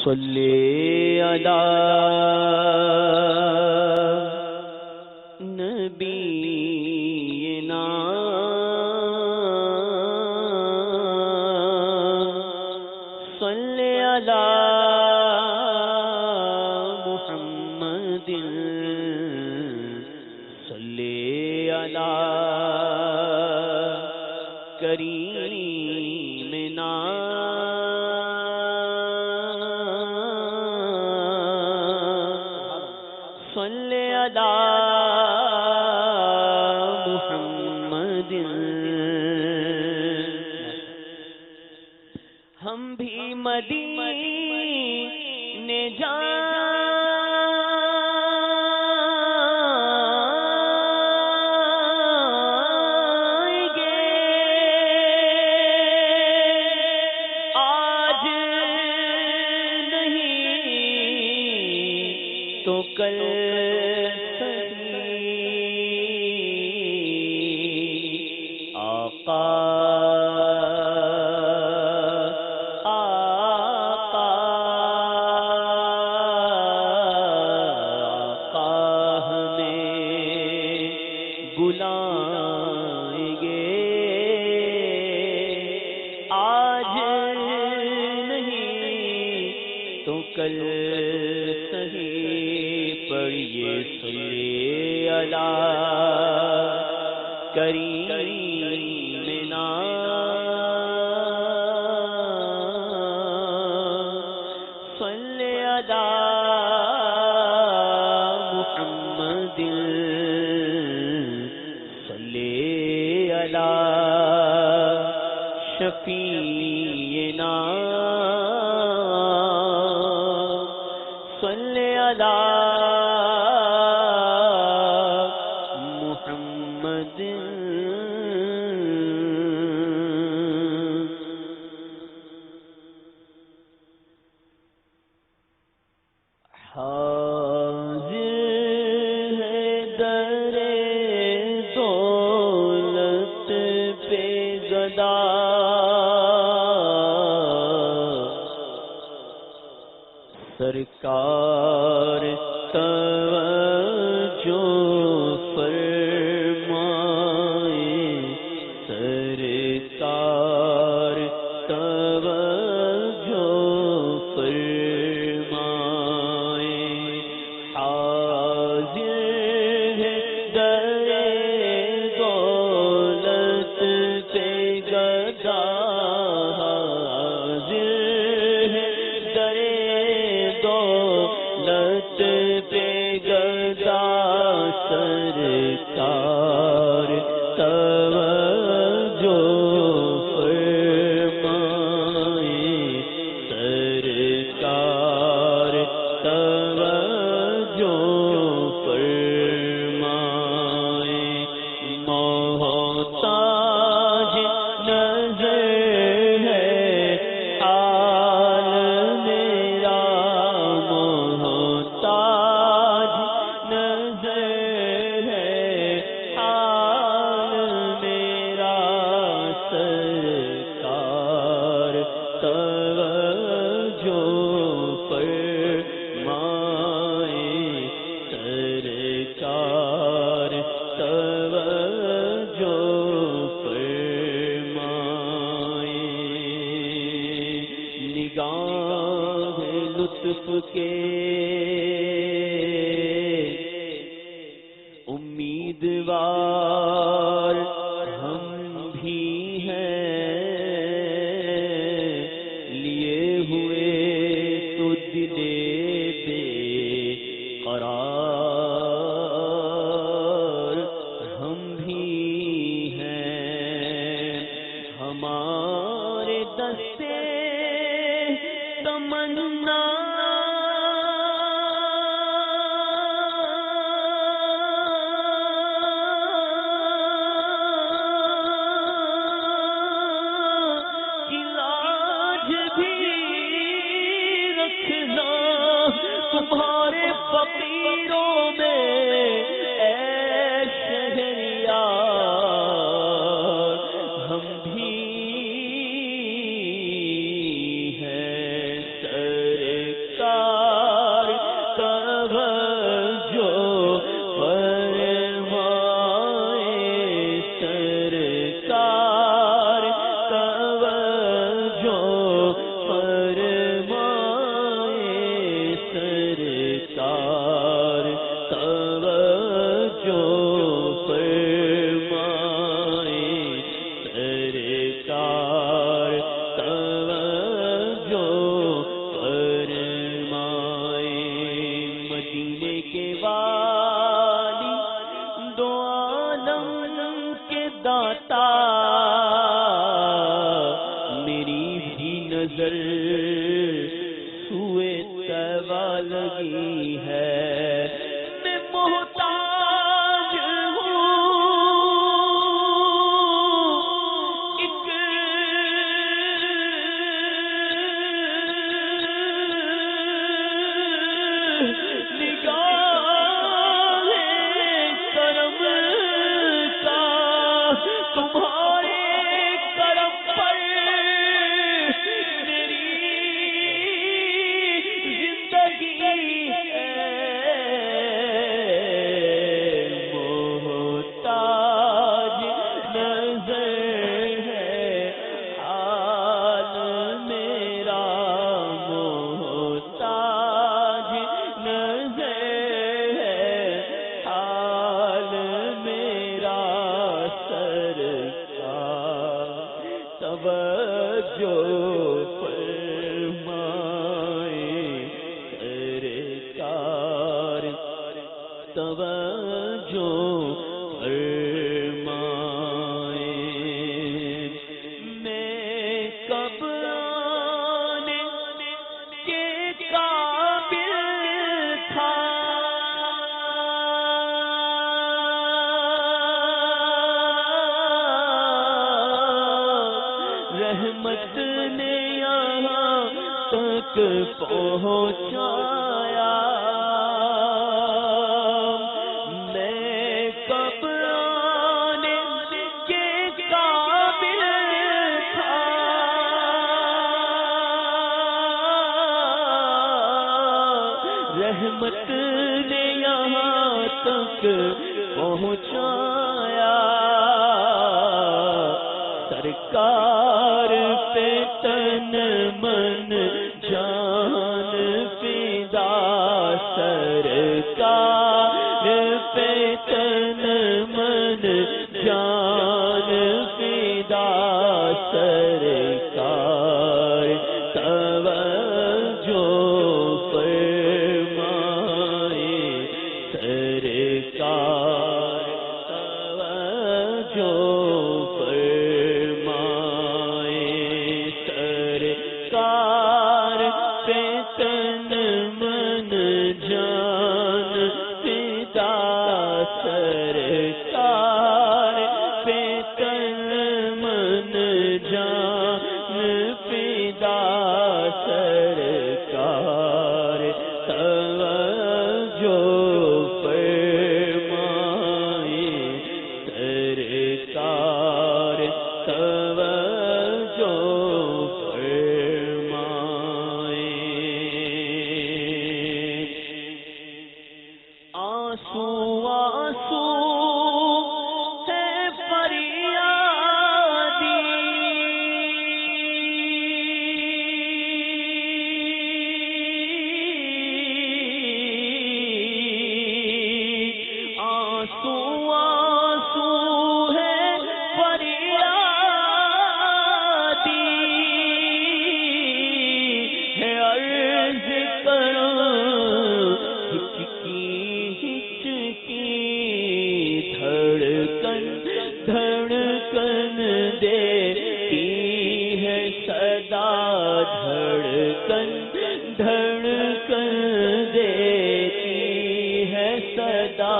صلی علی نبینا صلی علی محمد صلی علی کریمنا صلی علی محمد ہم بھی مدینے جائیں گے آج نہیں تو کل بلائیں گے آج نہیں تو کل صحیح پڑھیے صلی علی کریمنا صلی علی محمد شفیعنا صلی علی محمد حاضر ہے در دولت پہ گدا سرکار توجہ فرمائے سرکار توجہ فرمائے حاضر ہے در دولت پہ گدا حاضر ہے در دولت پہ گدا سرکار توجہ فرمائے سرکار توجہ فرمائے محتاج نظر ہے حال میرا محتاج نظر ہے حال میرا سرکار توجہ فرمائے سرکار توجہ فرمائے نگاہ لطف کے امیدوار ہم بھی ہیں لیے ہوئے تو دلے بے قرار ہم بھی ہیں ہمارے دستے تمنا تمہارے فقیروں میں اے شہریار ہم بھی ہیں سرکار لگی ہے میں محتاج ہوں ایک نگاہ کرم کا تمہارے کرم پر میری زندگی ہے محتاج نظر ہے حال میرا محتاج نظر ہے حال میرا سرکار توجہ فرمائے سرکار توجہ فرمائے میں کب آنے کے قابل تھا رحمت نے یہاں تک پہنچایا میں کب آنے کے قابل تھا رحمت نے یہاں تک پہنچایا سرکار پہ تن من جان فدا سرکار پہ تن من جان فدا سرکار توجہ فرمائے سرکار توجہ سرکار پہ تن من جان فدا سرکار پہ تن من جان فدا سرکار توجہ فرمائے سرکار توجہ آنسو آنسو ہے فریادی آنسو آنسو ہے فریادی ہے عرض کروں دھڑکن دیتی ہے صدا دھڑکن دیتی ہے صدا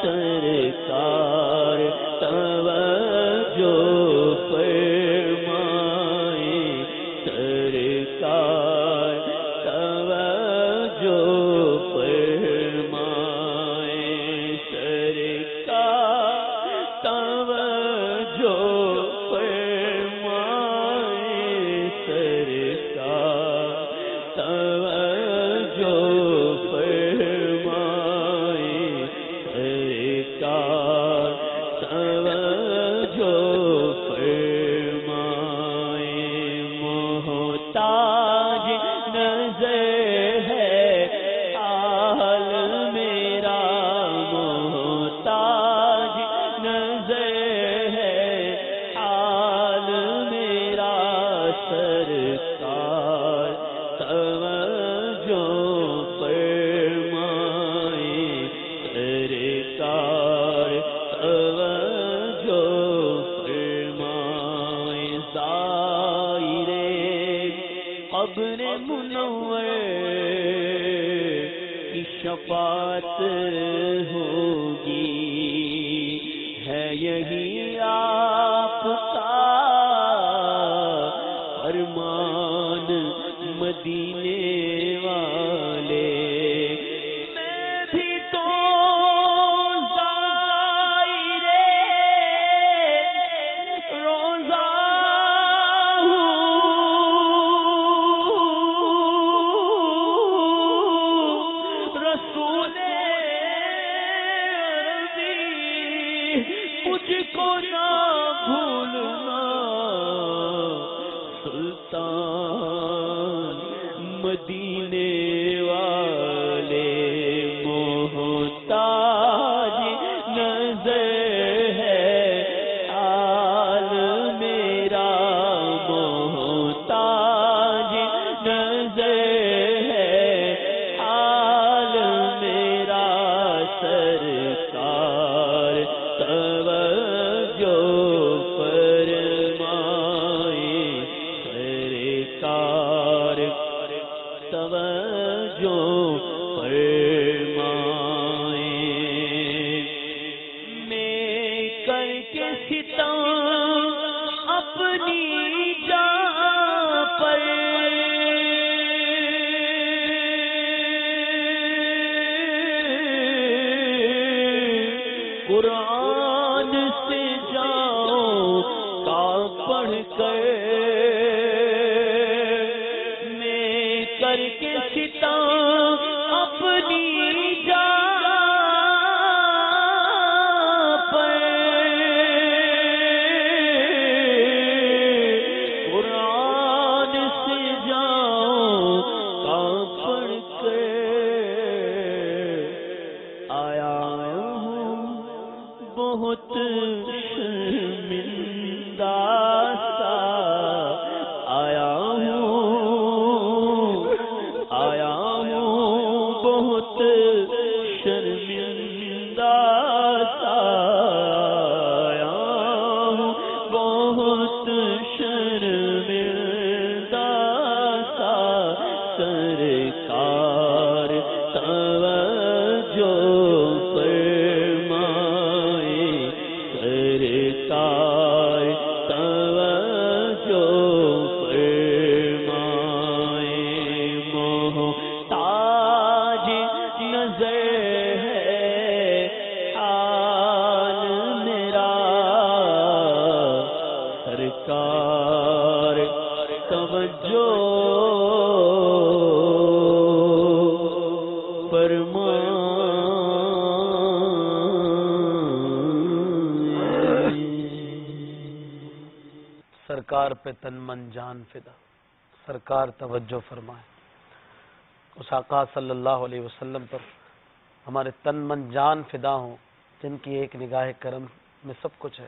سرکار توجہ فرمائے سرکار توجہ فرمائے سرکار توجہ فرمائے سرکار توجہ فرمائے سرکار توجہ فرمائے محتاج نظر ہے حال میرا محتاج نظر ہے حال میرا سرکار توجہ فرمائے سرکار توجہ فرمائے زائر قبر منور شفاعت ہوگی، ہے یہی آپ کا فرمان مدینے والے۔ میں بھی تو ظاہر روزہ رسول عربی، مجھ کو نہ بھولنا سلطان مدینے والے۔ محتاج نظر ہے حال میرا، محتاج نظر ہے حال میرا، سرکار توجہ فرمائے، سرکار توجہ فرمائے۔ میں کر کے ستم اپنی جان پر، قرآن سے جاؤں کا پڑھ کر، میں کر کے ستم اپنی جان پر، قرآن سے جاؤں کا پڑھ کر آیا ہوں بہت شرمندہ سا، آیا ہوں بہت شرمندہ سا، آیا ہوں بہت شرمندہ سا، سرکار توجہ فرمائے، سرکار توجہ فرمائے۔ محتاج نظر ہے حال میرا، سرکار توجہ فرمائے۔ سرکار پہ تن من جان فدا، سرکار توجہ فرمائے۔ اس آقا صلی اللہ علیہ وسلم پر ہمارے تن من جان فدا ہوں، جن کی ایک نگاہ کرم میں سب کچھ ہے۔